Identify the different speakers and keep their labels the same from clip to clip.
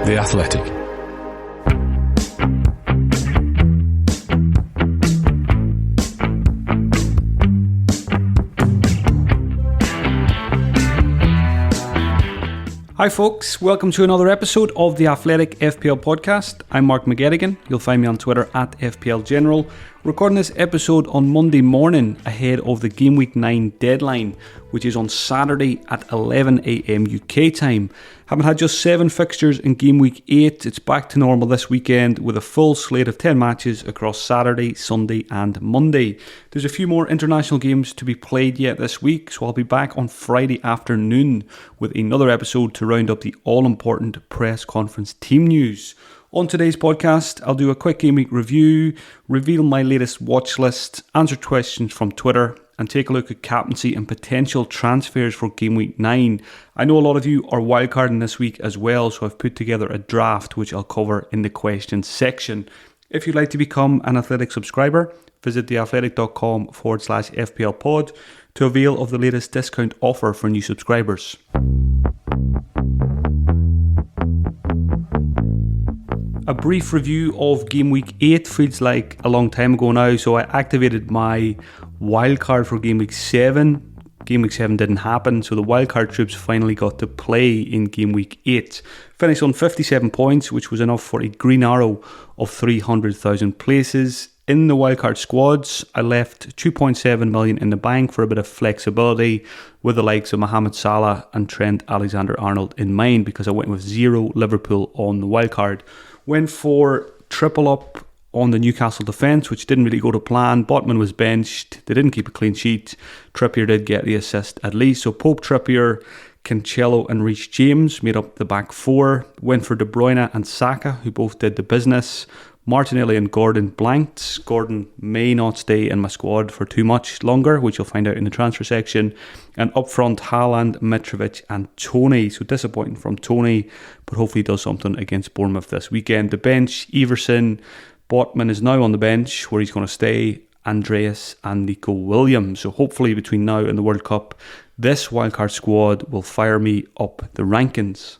Speaker 1: The Athletic.
Speaker 2: Hi folks, welcome to another episode of the Athletic FPL podcast. I'm Mark McGettigan. You'll find me on Twitter at FPL General. Recording this episode on Monday morning ahead of the Gameweek 9 deadline, which is on Saturday at 11 AM UK time. Having had just 7 fixtures in Gameweek 8, it's back to normal this weekend with a full slate of 10 matches across Saturday, Sunday and Monday. There's a few more international games to be played yet this week, so I'll be back on Friday afternoon with another episode to round up the all-important press conference team news. On today's podcast, I'll do a quick game week review, reveal my latest watch list, answer questions from Twitter, and take a look at captaincy and potential transfers for Game Week 9. I know a lot of you are wildcarding this week as well, so I've put together a draft which I'll cover in the questions section. If you'd like to become an Athletic subscriber, visit theathletic.com/FPL pod to avail of the latest discount offer for new subscribers. A brief review of Game Week 8 feels like a long time ago now, so I activated my wildcard for Game Week 7. Game Week 7 didn't happen, so the wildcard troops finally got to play in Game Week 8. Finished on 57 points, which was enough for a green arrow of 300,000 places. In the wildcard squads, I left 2.7 million in the bank for a bit of flexibility with the likes of Mohamed Salah and Trent Alexander-Arnold in mind because I went with 0 Liverpool on the wildcard. Went for triple up on the Newcastle defence, which didn't really go to plan. Botman was benched. They didn't keep a clean sheet. Trippier did get the assist at least. So Pope, Trippier, Cancelo and Reece James made up the back 4. Went for De Bruyne and Saka, who both did the business. Martinelli and Gordon blanked. Gordon may not stay in my squad for too much longer, which you'll find out in the transfer section. And up front, Haaland, Mitrovic and Toney. So disappointing from Toney, but hopefully he does something against Bournemouth this weekend. The bench, Everson, Botman is now on the bench where he's going to stay. Andreas and Nico Williams. So hopefully between now and the World Cup, this wildcard squad will fire me up the rankings.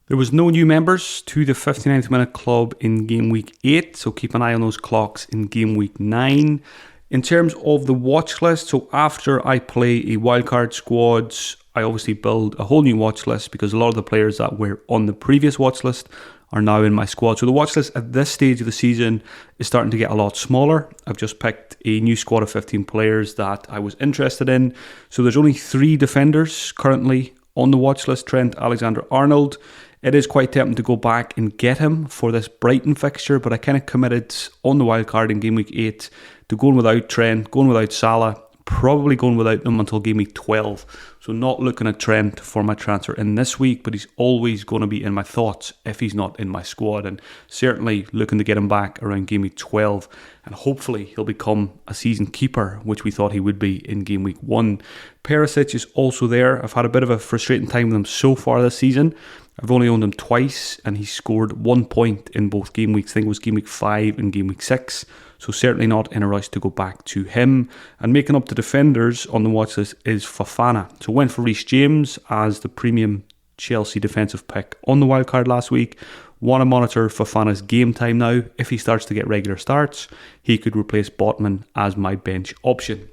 Speaker 2: There was no new members to the 59th minute club in Game Week 8, so keep an eye on those clocks in Game Week 9. In terms of the watch list, so after I play a wildcard squads, I obviously build a whole new watch list because a lot of the players that were on the previous watch list are now in my squad. So the watch list at this stage of the season is starting to get a lot smaller. I've just picked a new squad of 15 players that I was interested in. So there's only 3 defenders currently on the watch list. Trent Alexander-Arnold. It is quite tempting to go back and get him for this Brighton fixture, but I kind of committed on the wildcard in Game Week 8 to going without Trent, going without Salah, probably going without them until Game Week 12. So not looking at Trent for my transfer in this week, but he's always going to be in my thoughts if he's not in my squad, and certainly looking to get him back around Game Week 12, and hopefully he'll become a season keeper, which we thought he would be in Game Week 1. Perisic is also there. I've had a bit of a frustrating time with him so far this season. I've only owned him twice and he scored 1 point in both game weeks. I think it was Game Week 5 and Game Week 6. So certainly not in a rush to go back to him. And making up the defenders on the watch list is Fofana. So went for Reece James as the premium Chelsea defensive pick on the wildcard last week. Want to monitor Fofana's game time now. If he starts to get regular starts, he could replace Botman as my bench option.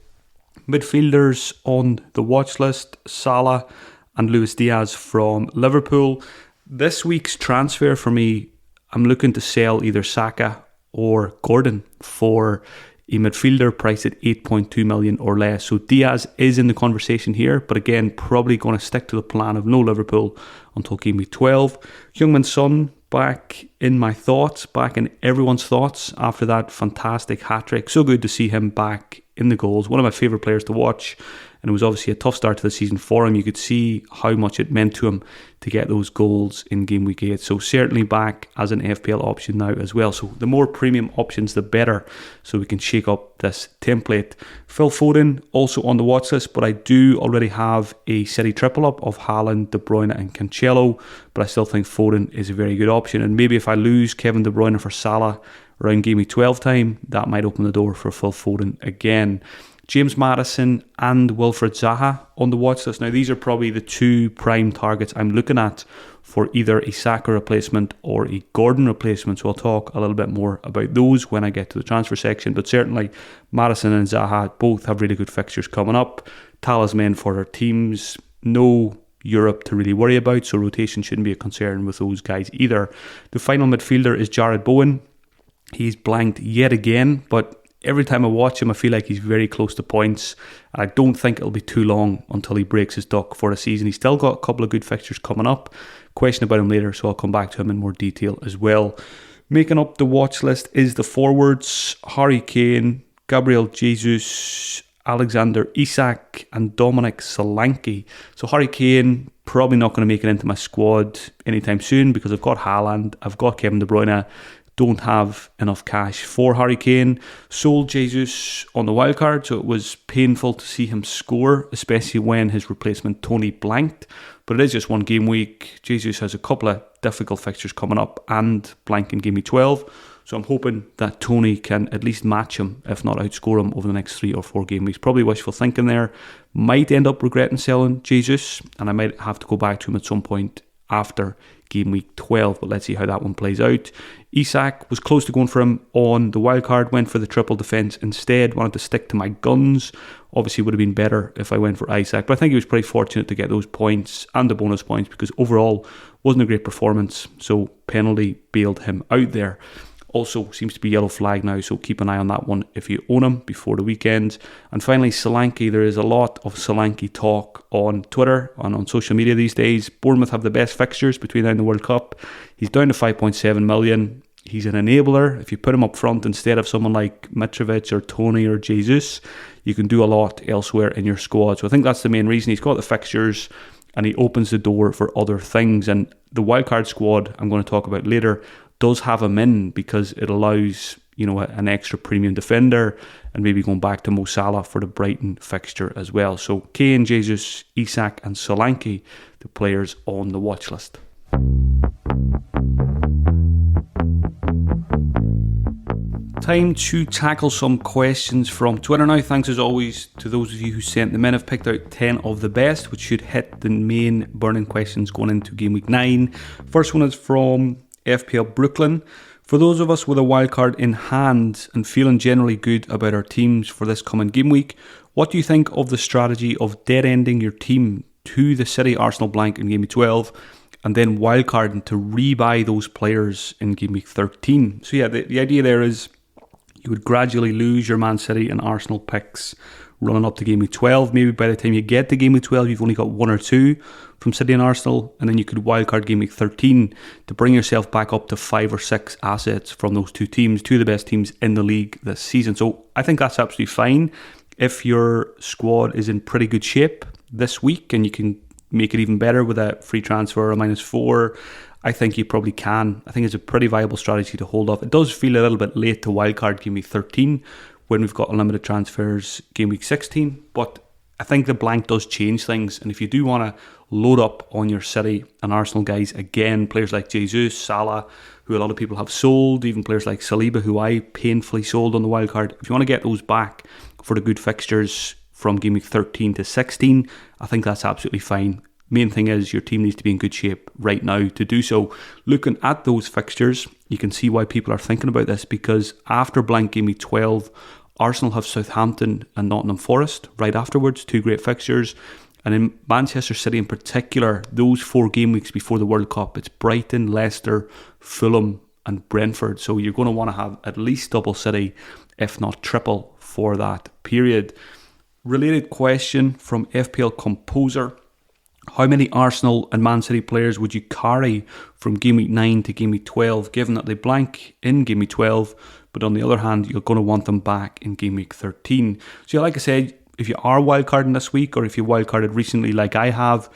Speaker 2: Midfielders on the watch list, Salah and Luis Diaz from Liverpool. This week's transfer for me, I'm looking to sell either Saka or Gordon for a midfielder priced at 8.2 million or less. So Diaz is in the conversation here, but again, probably going to stick to the plan of no Liverpool until Game Week 12. Heung-min Son back in my thoughts, back in everyone's thoughts after that fantastic hat-trick. So good to see him back in the goals. One of my favourite players to watch. And it was obviously a tough start to the season for him. You could see how much it meant to him to get those goals in Game Week 8. So certainly back as an FPL option now as well. So the more premium options, the better. So we can shake up this template. Phil Foden also on the watch list, but I do already have a City triple up of Haaland, De Bruyne and Cancelo. But I still think Foden is a very good option. And maybe if I lose Kevin De Bruyne for Salah around Game Week 12 time, that might open the door for Phil Foden again. James Maddison and Wilfried Zaha on the watch list. Now, these are probably the two prime targets I'm looking at for either a Saka replacement or a Gordon replacement. So I'll talk a little bit more about those when I get to the transfer section. But certainly, Maddison and Zaha both have really good fixtures coming up. Talisman for their teams. No Europe to really worry about, so rotation shouldn't be a concern with those guys either. The final midfielder is Jared Bowen. He's blanked yet again, but every time I watch him, I feel like he's very close to points. I don't think it'll be too long until he breaks his duck for the season. He's still got a couple of good fixtures coming up. Question about him later, so I'll come back to him in more detail as well. Making up the watch list is the forwards: Harry Kane, Gabriel Jesus, Alexander Isak and Dominic Solanke. So Harry Kane, probably not going to make it into my squad anytime soon because I've got Haaland, I've got Kevin De Bruyne, don't have enough cash for Harry Kane. Sold Jesus on the wildcard, so it was painful to see him score, especially when his replacement Tony blanked. But it is just one game week. Jesus has a couple of difficult fixtures coming up and blank in game week 12. So I'm hoping that Tony can at least match him, if not outscore him, over the next 3 or 4 game weeks. Probably wishful thinking there. Might end up regretting selling Jesus, and I might have to go back to him at some point after game week 12, but let's see how that one plays out. Isak was close to going for him on the wildcard, went for the triple defence instead, wanted to stick to my guns. Obviously would have been better if I went for Isak, but I think he was pretty fortunate to get those points and the bonus points because overall wasn't a great performance, so penalty bailed him out there. Also seems to be yellow flag now, so keep an eye on that one if you own him before the weekend. And finally, Solanke. There is a lot of Solanke talk on Twitter and on social media these days. Bournemouth have the best fixtures between now and the World Cup. He's down to 5.7 million. He's an enabler. If you put him up front instead of someone like Mitrovic or Tony or Jesus, you can do a lot elsewhere in your squad. So I think that's the main reason. He's got the fixtures and he opens the door for other things. And the wildcard squad I'm going to talk about later does have him in because it allows, you know, an extra premium defender and maybe going back to Mo Salah for the Brighton fixture as well. So Kane, Jesus, Isak and Solanke, the players on the watch list. Time to tackle some questions from Twitter now. Thanks as always to those of you who sent them in. I've picked out 10 of the best, which should hit the main burning questions going into Game Week 9. First one is from FPL Brooklyn. For those of us with a wildcard in hand and feeling generally good about our teams for this coming game week, what do you think of the strategy of dead-ending your team to the City Arsenal blank in Game Week 12 and then wildcarding to rebuy those players in Game Week 13? So yeah, the idea there is you would gradually lose your Man City and Arsenal picks running up to Game Week 12. Maybe by the time you get to Game Week 12, you've only got 1 or 2 from City and Arsenal, and then you could wildcard Game Week 13 to bring yourself back up to 5 or 6 assets from those 2 teams, 2 of the best teams in the league this season. So I think that's absolutely fine. If your squad is in pretty good shape this week and you can make it even better with a free transfer or a -4, I think you probably can. I think it's a pretty viable strategy to hold off. It does feel a little bit late to wildcard Game Week 13 when we've got unlimited transfers Game Week 16, but I think the blank does change things, and if you do want to load up on your City and Arsenal guys again, players like Jesus, Salah, who a lot of people have sold, even players like Saliba, who I painfully sold on the wildcard, if you want to get those back for the good fixtures from Game Week 13 to 16, I think that's absolutely fine. Main thing is your team needs to be in good shape right now to do so. Looking at those fixtures, you can see why people are thinking about this, because after blank Game Week 12, Arsenal have Southampton and Nottingham Forest right afterwards, 2 great fixtures. And in Manchester City in particular, those 4 game weeks before the World Cup, it's Brighton, Leicester, Fulham and Brentford. So you're going to want to have at least double City, if not triple, for that period. Related question from FPL Composer. How many Arsenal and Man City players would you carry from Game Week 9 to Game Week 12, given that they blank in Game Week 12, but on the other hand, you're going to want them back in Game Week 13. So yeah, like I said, if you are wildcarding this week, or if you wildcarded recently like I have,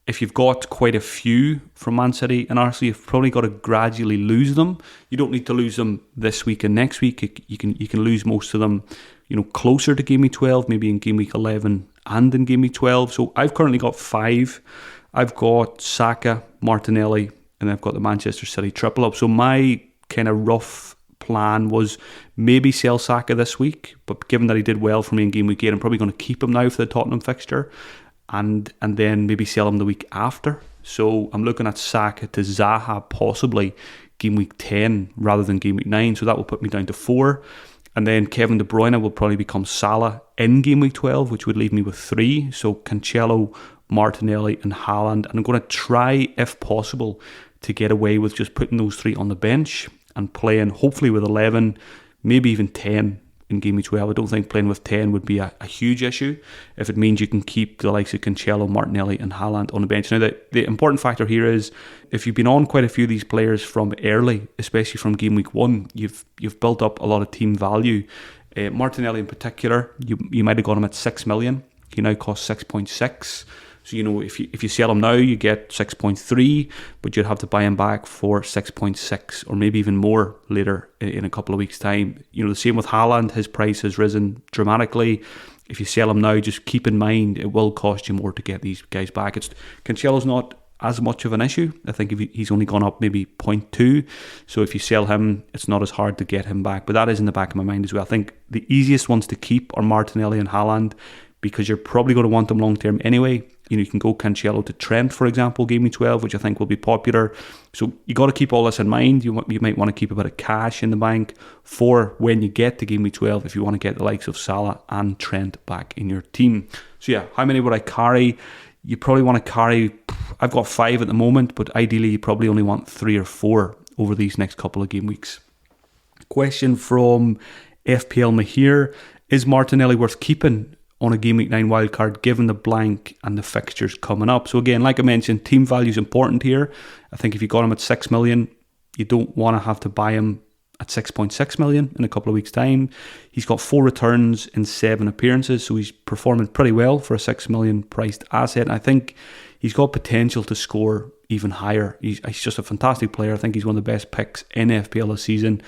Speaker 2: if you've got quite a few from Man City and Arsenal, you've probably got to gradually lose them. You don't need to lose them this week and next week. You can lose most of them, you know, closer to Game Week 12, maybe in Game Week 11 and in Game Week 12. So I've currently got 5. I've got Saka, Martinelli, and I've got the Manchester City triple up. So my kind of rough plan was maybe sell Saka this week, but given that he did well for me in game week 8, I'm probably going to keep him now for the Tottenham fixture, and then maybe sell him the week after. So I'm looking at Saka to Zaha possibly game week 10 rather than game week 9, so that will put me down to 4. And then Kevin De Bruyne will probably become Salah in game week 12, which would leave me with 3. So Cancelo, Martinelli and Haaland. And I'm going to try, if possible, to get away with just putting those 3 on the bench and playing hopefully with 11, maybe even 10 in game week 12. I don't think playing with 10 would be a huge issue if it means you can keep the likes of Cancelo, Martinelli and Haaland on the bench. Now, the important factor here is if you've been on quite a few of these players from early, especially from game week 1, you've built up a lot of team value. Martinelli in particular, you might have got him at 6 million. He now costs 6.6. So, if you sell him now, you get 6.3, but you'd have to buy him back for 6.6 or maybe even more later in a couple of weeks' time. The same with Haaland. His price has risen dramatically. If you sell him now, just keep in mind it will cost you more to get these guys back. Cancelo's not as much of an issue. I think he's only gone up maybe 0.2. So if you sell him, it's not as hard to get him back. But that is in the back of my mind as well. I think the easiest ones to keep are Martinelli and Haaland, because you're probably going to want them long term anyway. You can go Cancelo to Trent, for example, game week 12, which I think will be popular. So you got to keep all this in mind. You might want to keep a bit of cash in the bank for when you get to game week 12 if you want to get the likes of Salah and Trent back in your team. So yeah, how many would I carry? You probably want to carry, I've got 5 at the moment, but ideally you probably only want 3 or 4 over these next couple of game weeks. Question from FPL Mahir: is Martinelli worth keeping on a game week 9 wildcard given the blank and the fixtures coming up? So again, like I mentioned, team value is important here. I think if you got him at 6 million, you don't want to have to buy him at 6.6 million in a couple of weeks' time. He's got 4 returns in 7 appearances, so he's performing pretty well for a 6 million priced asset. And I think he's got potential to score even higher. He's just a fantastic player. I think he's one of the best picks in FPL this season.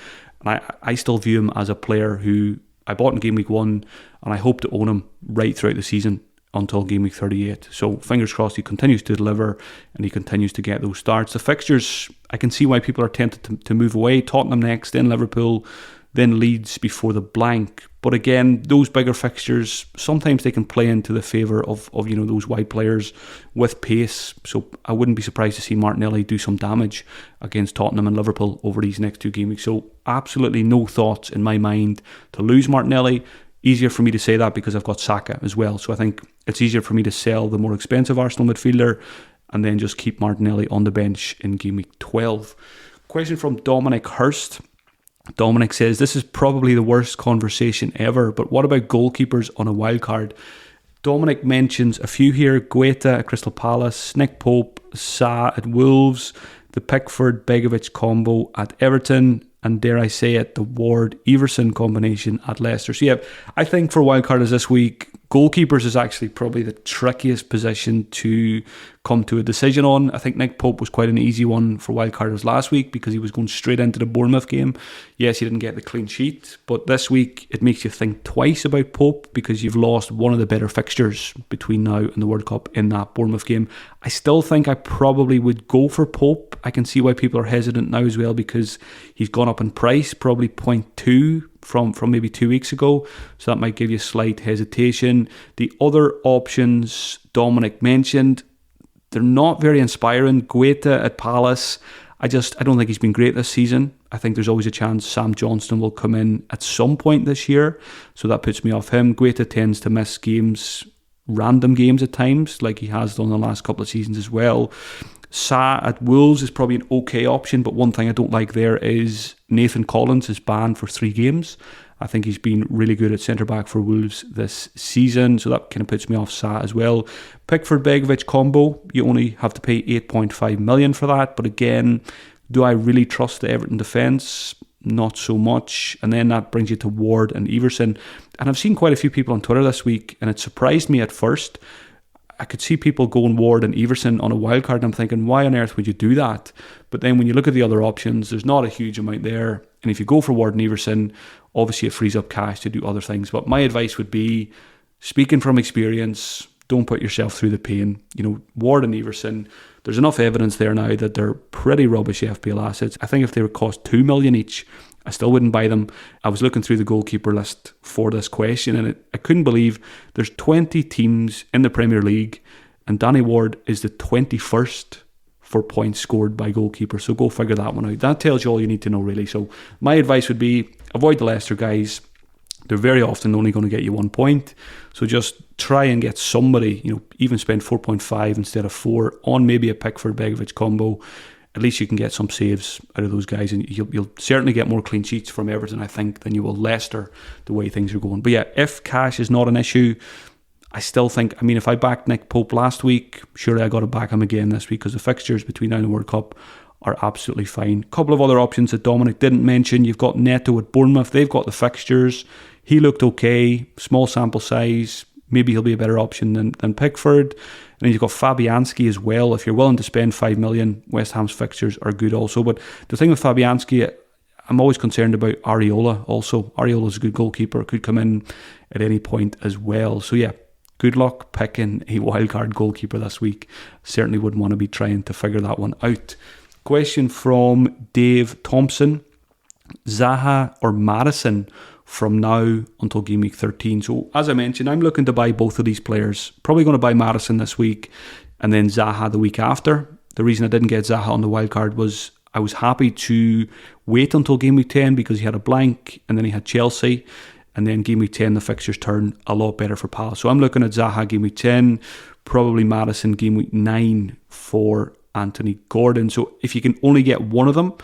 Speaker 2: And I still view him as a player who I bought in game week 1, and I hope to own him right throughout the season until game week 38. So fingers crossed he continues to deliver and he continues to get those starts. The fixtures, I can see why people are tempted to move away. Tottenham next, then Liverpool, then Leeds before the blank. But again, those bigger fixtures, sometimes they can play into the favour of those wide players with pace. So I wouldn't be surprised to see Martinelli do some damage against Tottenham and Liverpool over these next 2 game weeks. So absolutely no thoughts in my mind to lose Martinelli. Easier for me to say that because I've got Saka as well. So I think it's easier for me to sell the more expensive Arsenal midfielder and then just keep Martinelli on the bench in game week 12. Question from Dominic Hurst. Dominic says, this is probably the worst conversation ever, but what about goalkeepers on a wildcard? Dominic mentions a few here: Guetta at Crystal Palace, Nick Pope, Sa at Wolves, the Pickford-Begovic combo at Everton, and dare I say it, the Ward-Everson combination at Leicester. So yeah, I think for wildcarders this week, goalkeepers is actually probably the trickiest position to come to a decision on. I think Nick Pope was quite an easy one for wildcarders last week because he was going straight into the Bournemouth game. Yes, he didn't get the clean sheet, but this week it makes you think twice about Pope because you've lost one of the better fixtures between now and the World Cup in that Bournemouth game. I still think I probably would go for Pope. I can see why people are hesitant now as well because he's gone up in price, probably 0.2 from maybe 2 weeks ago, so that might give you slight hesitation. The other options Dominic mentioned, they're not very inspiring. Guetta at Palace, I don't think he's been great this season. I think there's always a chance Sam Johnston will come in at some point this year, so that puts me off him. Guetta tends to miss games, random games at times, like he has done the last couple of seasons as well. Sa at Wolves is probably an okay option, but one thing I don't like there is Nathan Collins is banned for 3 games. I think he's been really good at centre-back for Wolves this season, so that kind of puts me off Sa as well. Pickford-Begovic combo, you only have to pay 8.5 million for that, but again, do I really trust the Everton defence? Not so much. And then that brings you to Ward and Everson. And I've seen quite a few people on Twitter this week, and it surprised me at first. I could see people going Ward and Everson on a wildcard, and I'm thinking, why on earth would you do that? But then when you look at the other options, there's not a huge amount there. And if you go for Ward and Everson, obviously it frees up cash to do other things. But my advice would be, speaking from experience, don't put yourself through the pain. Ward and Everson, there's enough evidence there now that they're pretty rubbish FPL assets. I think if they would cost 2 million each, I still wouldn't buy them. I was looking through the goalkeeper list for this question, and I couldn't believe there's 20 teams in the Premier League, and Danny Ward is the 21st for points scored by goalkeeper. So go figure that one out. That tells you all you need to know, really. So my advice would be avoid the Leicester guys. They're very often only going to get you 1 point. So just try and get somebody, even spend 4.5 instead of 4 on maybe a Pickford-Begovic combo. At least you can get some saves out of those guys, and you'll certainly get more clean sheets from Everton, I think, than you will Leicester, the way things are going. But yeah, if cash is not an issue, I still think, if I backed Nick Pope last week, surely I got to back him again this week, because the fixtures between now and the World Cup are absolutely fine. A couple of other options that Dominic didn't mention. You've got Neto at Bournemouth. They've got the fixtures. He looked okay, small sample size. Maybe he'll be a better option than Pickford. And then you've got Fabianski as well. If you're willing to spend 5 million, West Ham's fixtures are good also. But the thing with Fabianski, I'm always concerned about Areola also. Areola's a good goalkeeper, could come in at any point as well. So yeah, good luck picking a wildcard goalkeeper this week. Certainly wouldn't want to be trying to figure that one out. Question from Dave Thompson. Zaha or Madison from now until game week 13. So as I mentioned, I'm looking to buy both of these players. Probably going to buy Madison this week and then Zaha the week after. The reason I didn't get Zaha on the wildcard was I was happy to wait until game week 10 because he had a blank and then he had Chelsea. And then game week 10, the fixtures turn a lot better for Palace. So I'm looking at Zaha game week 10, probably Madison game week 9 for Anthony Gordon. So if you can only get one of them,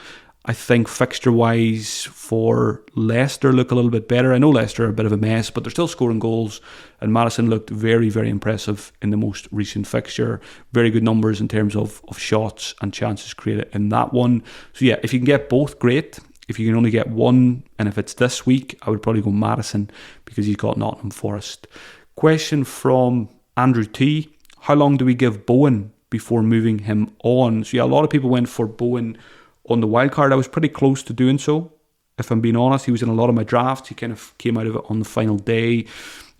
Speaker 2: I think fixture-wise for Leicester look a little bit better. I know Leicester are a bit of a mess, but they're still scoring goals. And Madison looked very, very impressive in the most recent fixture. Very good numbers in terms of shots and chances created in that one. So yeah, if you can get both, great. If you can only get one, and if it's this week, I would probably go Madison because he's got Nottingham Forest. Question from Andrew T. How long do we give Bowen before moving him on? So yeah, a lot of people went for Bowen on the wildcard. I was pretty close to doing so. If I'm being honest, he was in a lot of my drafts. He kind of came out of it on the final day,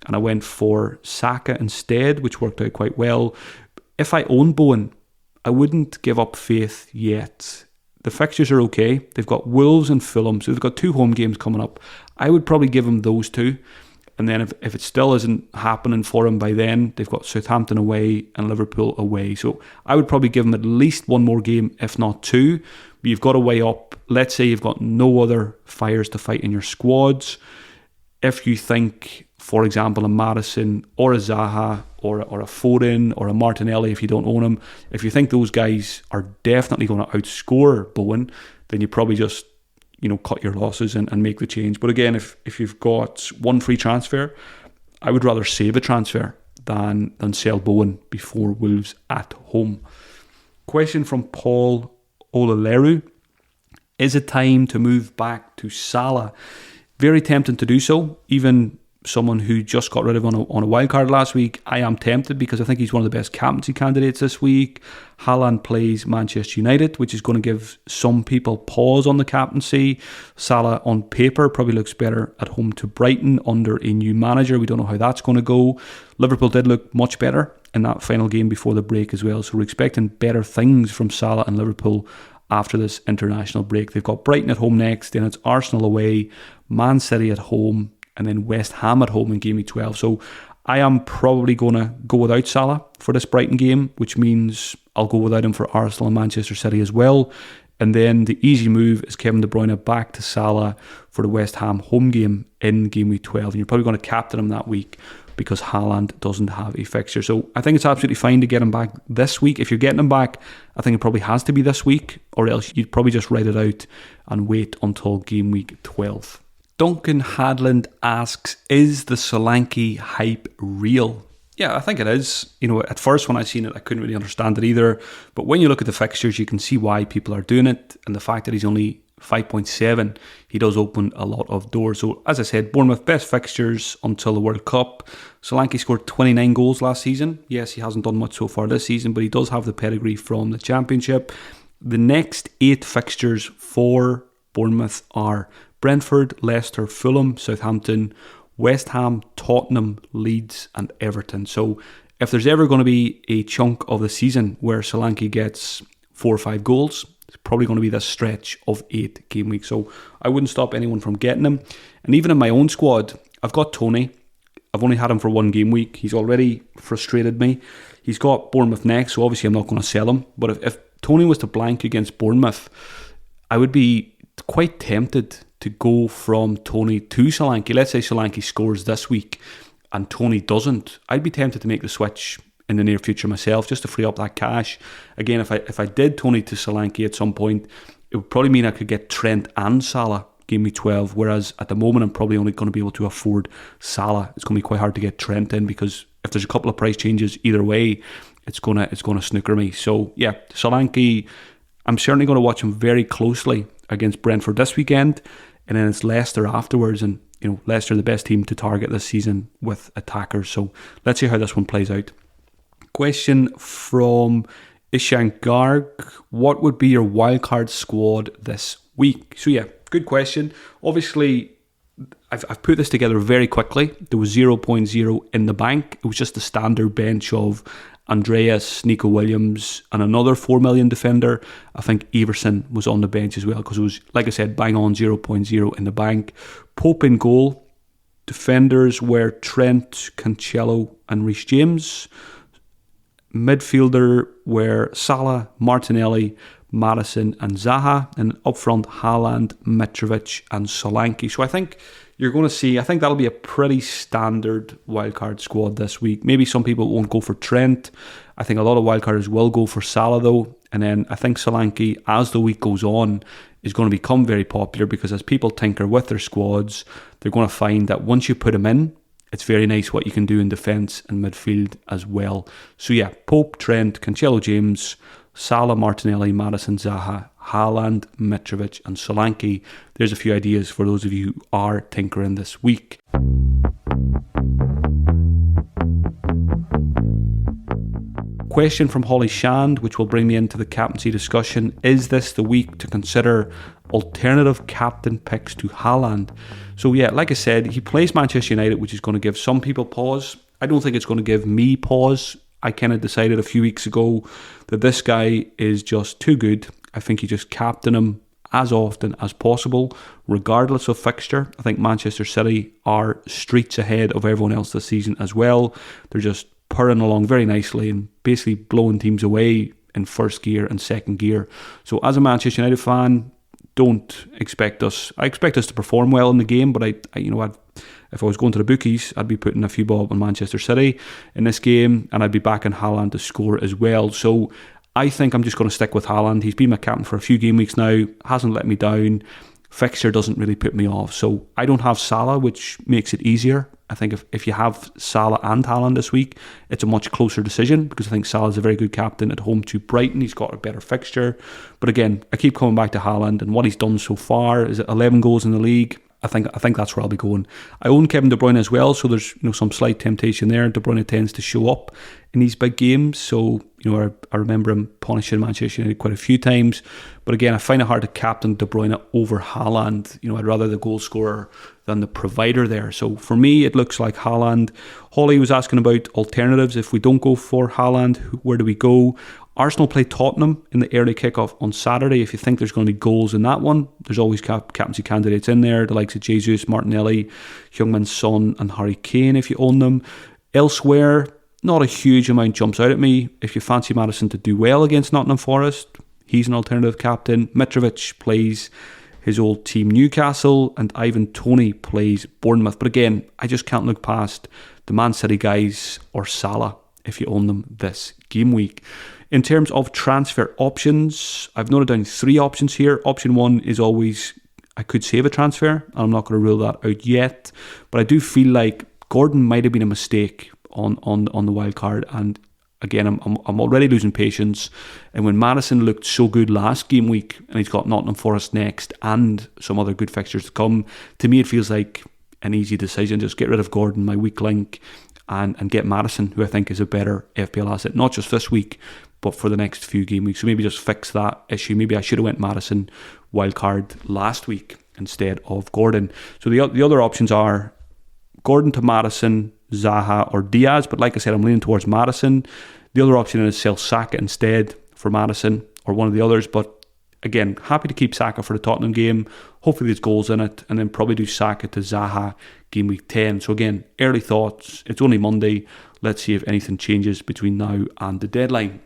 Speaker 2: and I went for Saka instead, which worked out quite well. If I own Bowen, I wouldn't give up faith yet. The fixtures are okay. They've got Wolves and Fulham, so they've got 2 home games coming up. I would probably give him those 2. And then if it still isn't happening for him by then, they've got Southampton away and Liverpool away. So I would probably give him at least one more game, if not 2. But you've got to weigh up. Let's say you've got no other fires to fight in your squads. If you think, for example, a Madison or a Zaha or a Foden or a Martinelli, if you don't own him, if you think those guys are definitely going to outscore Bowen, then you probably just cut your losses and make the change. But again, if you've got one free transfer, I would rather save a transfer than sell Bowen before Wolves at home. Question from Paul Olaleru. Is it time to move back to Salah? Very tempting to do so. Even someone who just got rid of on a wildcard last week, I am tempted because I think he's one of the best captaincy candidates this week. Haaland plays Manchester United, which is going to give some people pause on the captaincy. Salah on paper probably looks better at home to Brighton under a new manager. We don't know how that's going to go. Liverpool did look much better in that final game before the break as well, so we're expecting better things from Salah and Liverpool after this international break. They've got Brighton at home next, then it's Arsenal away, Man City at home, and then West Ham at home in game week 12. So I am probably going to go without Salah for this Brighton game, which means I'll go without him for Arsenal and Manchester City as well. And then the easy move is Kevin De Bruyne back to Salah for the West Ham home game in game week 12. And you're probably going to captain him that week because Haaland doesn't have a fixture. So I think it's absolutely fine to get him back this week. If you're getting him back, I think it probably has to be this week, or else you'd probably just write it out and wait until game week 12. Duncan Hadland asks, is the Solanke hype real? Yeah, I think it is. At first when I seen it, I couldn't really understand it either. But when you look at the fixtures, you can see why people are doing it. And the fact that he's only 5.7, he does open a lot of doors. So as I said, Bournemouth best fixtures until the World Cup. Solanke scored 29 goals last season. Yes, he hasn't done much so far this season, but he does have the pedigree from the Championship. The next 8 fixtures for Bournemouth are Brentford, Leicester, Fulham, Southampton, West Ham, Tottenham, Leeds and Everton. So if there's ever going to be a chunk of the season where Solanke gets 4 or 5 goals, It's probably going to be this stretch of 8 game weeks. So I wouldn't stop anyone from getting him. And even in my own squad, I've got Tony. I've only had him for 1 game week. He's already frustrated me. He's got Bournemouth next, so obviously I'm not going to sell him. But if Tony was to blank against Bournemouth, I would be quite tempted to go from Tony to Solanke. Let's say Solanke scores this week and Tony doesn't. I'd be tempted to make the switch in the near future myself, just to free up that cash. Again, if I did Tony to Solanke at some point, it would probably mean I could get Trent and Salah game week 12, whereas at the moment I'm probably only going to be able to afford Salah. It's going to be quite hard to get Trent in, because if there's a couple of price changes either way, it's gonna snooker me. So yeah, Solanke, I'm certainly going to watch him very closely against Brentford this weekend, and then it's Leicester afterwards, and Leicester are the best team to target this season with attackers. So let's see how this one plays out. Question from Ishank Garg: what would be your wildcard squad this week? So yeah, good question. Obviously, I've put this together very quickly. There was 0.0 in the bank. It was just the standard bench of Andreas, Nico Williams, and another 4 million defender. I think Everson was on the bench as well, because it was, like I said, bang on 0.0 in the bank. Pope in goal. Defenders were Trent, Cancelo, and Reece James. Midfielder were Salah, Martinelli, Maddison, and Zaha. And up front, Haaland, Mitrovic, and Solanke. So I think you're going to see, I think that'll be a pretty standard wildcard squad this week. Maybe some people won't go for Trent. I think a lot of wildcarders will go for Salah though. And then I think Solanke, as the week goes on, is going to become very popular, because as people tinker with their squads, they're going to find that once you put him in, it's very nice what you can do in defence and midfield as well. So yeah, Pope, Trent, Cancelo, James, Salah, Martinelli, Maddison, Zaha, Haaland, Mitrovic, and Solanke. There's a few ideas for those of you who are tinkering this week. Question from Holly Shand, which will bring me into the captaincy discussion: is this the week to consider alternative captain picks to Haaland? So yeah, like I said, he plays Manchester United, which is going to give some people pause. I don't think it's going to give me pause. I kind of decided a few weeks ago that this guy is just too good. I think you just captain him as often as possible, regardless of fixture. I think Manchester City are streets ahead of everyone else this season as well. They're just purring along very nicely and basically blowing teams away in first gear and second gear. So as a Manchester United fan, don't expect us. I expect us to perform well in the game, but if I was going to the bookies, I'd be putting a few bob on Manchester City in this game, and I'd be backing Haaland to score as well. So I think I'm just going to stick with Haaland. He's been my captain for a few game weeks now, hasn't let me down. Fixture doesn't really put me off. So I don't have Salah, which makes it easier. I think if you have Salah and Haaland this week, it's a much closer decision, because I think Salah's a very good captain at home to Brighton. He's got a better fixture. But again, I keep coming back to Haaland, and what he's done so far is 11 goals in the league. I think that's where I'll be going. I own Kevin De Bruyne as well, so there's some slight temptation there. De Bruyne tends to show up in these big games, so I remember him punishing Manchester United quite a few times. But again, I find it hard to captain De Bruyne over Haaland. I'd rather the goal scorer than the provider there. So for me, it looks like Haaland. Holly was asking about alternatives. If we don't go for Haaland, where do we go? Arsenal play Tottenham in the early kickoff on Saturday. If you think there's going to be goals in that one, there's always captaincy candidates in there, the likes of Jesus, Martinelli, Heung-min Son, and Harry Kane if you own them. Elsewhere, not a huge amount jumps out at me. If you fancy Maddison to do well against Nottingham Forest, he's an alternative captain. Mitrovic plays his old team Newcastle, and Ivan Toney plays Bournemouth. But again, I just can't look past the Man City guys or Salah if you own them this game week. In terms of transfer options, I've noted down 3 options here. Option 1 is always, I could save a transfer, and I'm not going to rule that out yet. But I do feel like Gordon might have been a mistake on the wild card, and again, I'm already losing patience. And when Maddison looked so good last game week, and he's got Nottingham Forest next and some other good fixtures to come, to me it feels like an easy decision. Just get rid of Gordon, my weak link, and get Maddison, who I think is a better FPL asset, not just this week, but for the next few game weeks. So maybe just fix that issue. Maybe I should have went Maddison wildcard last week instead of Gordon. So the other options are Gordon to Maddison, Zaha or Diaz, but like I said, I'm leaning towards Maddison. The other option is sell Saka instead for Maddison or one of the others, but again, happy to keep Saka for the Tottenham game. Hopefully there's goals in it, and then probably do Saka to Zaha game week 10. So again, early thoughts. It's only Monday. Let's see if anything changes between now and the deadline.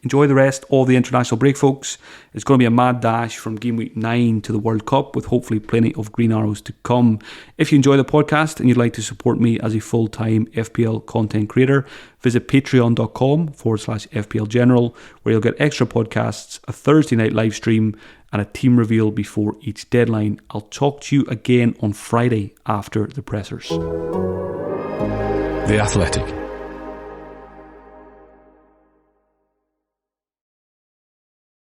Speaker 2: Enjoy the rest of the international break, folks. It's going to be a mad dash from Game Week 9 to the World Cup, with hopefully plenty of green arrows to come. If you enjoy the podcast and you'd like to support me as a full-time FPL content creator, visit patreon.com/FPL General, where you'll get extra podcasts, a Thursday night live stream, and a team reveal before each deadline. I'll talk to you again on Friday after the pressers.
Speaker 1: The Athletic.